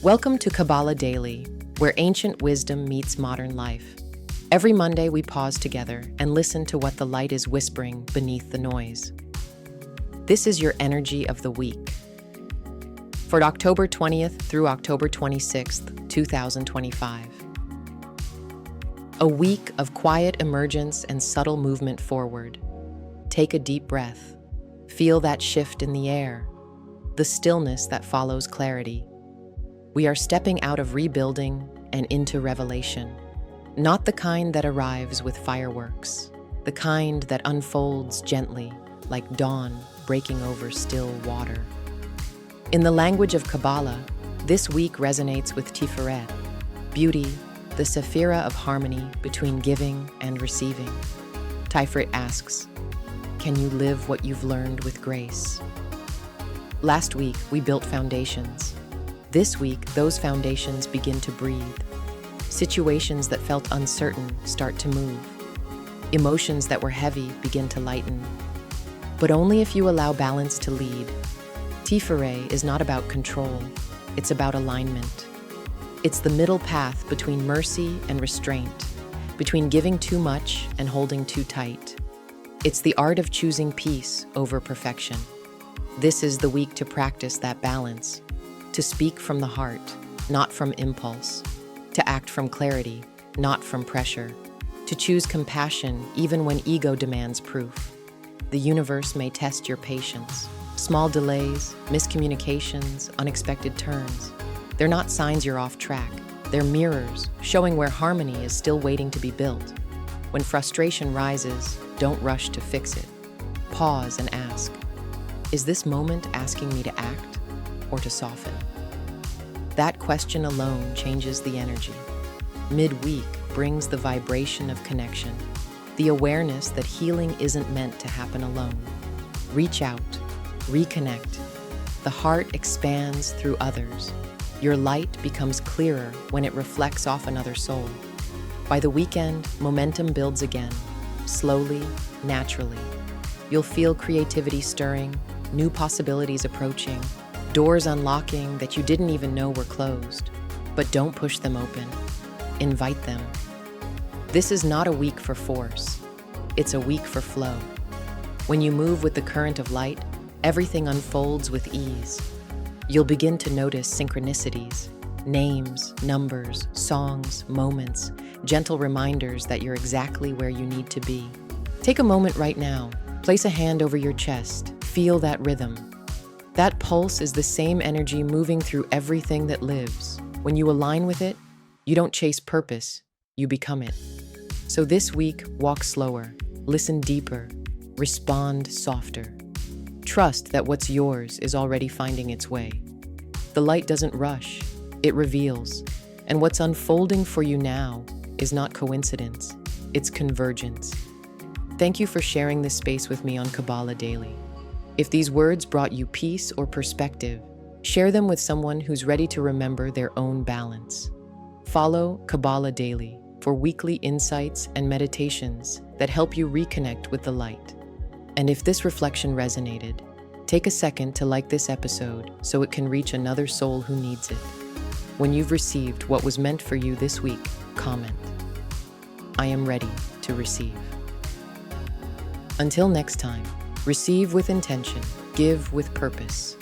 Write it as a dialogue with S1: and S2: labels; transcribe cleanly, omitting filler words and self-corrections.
S1: Welcome to Kabbalah Daily, where ancient wisdom meets modern life. Every Monday, we pause together and listen to what the light is whispering beneath the noise. This is your energy of the week. For October 20th through October 26th, 2025. A week of quiet emergence and subtle movement forward. Take a deep breath. Feel that shift in the air, the stillness that follows clarity. We are stepping out of rebuilding and into revelation. Not the kind that arrives with fireworks, the kind that unfolds gently, like dawn breaking over still water. In the language of Kabbalah, this week resonates with Tiferet, beauty, the sephira of harmony between giving and receiving. Tiferet asks, can you live what you've learned with grace? Last week, we built foundations. This week, those foundations begin to breathe. Situations that felt uncertain start to move. Emotions that were heavy begin to lighten. But only if you allow balance to lead. Tiferet is not about control, it's about alignment. It's the middle path between mercy and restraint, between giving too much and holding too tight. It's the art of choosing peace over perfection. This is the week to practice that balance. To speak from the heart, not from impulse. To act from clarity, not from pressure. To choose compassion even when ego demands proof. The universe may test your patience. Small delays, miscommunications, unexpected turns. They're not signs you're off track. They're mirrors, showing where harmony is still waiting to be built. When frustration rises, don't rush to fix it. Pause and ask, is this moment asking me to act or to soften? That question alone changes the energy. Midweek brings the vibration of connection, the awareness that healing isn't meant to happen alone. Reach out, reconnect. The heart expands through others. Your light becomes clearer when it reflects off another soul. By the weekend, momentum builds again, slowly, naturally. You'll feel creativity stirring, new possibilities approaching, doors unlocking that you didn't even know were closed. But don't push them open. Invite them. This is not a week for force. It's a week for flow. When you move with the current of light, everything unfolds with ease. You'll begin to notice synchronicities, names, numbers, songs, moments, gentle reminders that you're exactly where you need to be. Take a moment right now. Place a hand over your chest. Feel that rhythm. That pulse is the same energy moving through everything that lives. When you align with it, you don't chase purpose, you become it. So this week, walk slower, listen deeper, respond softer. Trust that what's yours is already finding its way. The light doesn't rush, it reveals. And what's unfolding for you now is not coincidence, it's convergence. Thank you for sharing this space with me on Kabbalah Daily. If these words brought you peace or perspective, share them with someone who's ready to remember their own balance. Follow Kabbalah Daily for weekly insights and meditations that help you reconnect with the light. And if this reflection resonated, take a second to like this episode so it can reach another soul who needs it. When you've received what was meant for you this week, comment, I am ready to receive. Until next time, receive with intention, give with purpose.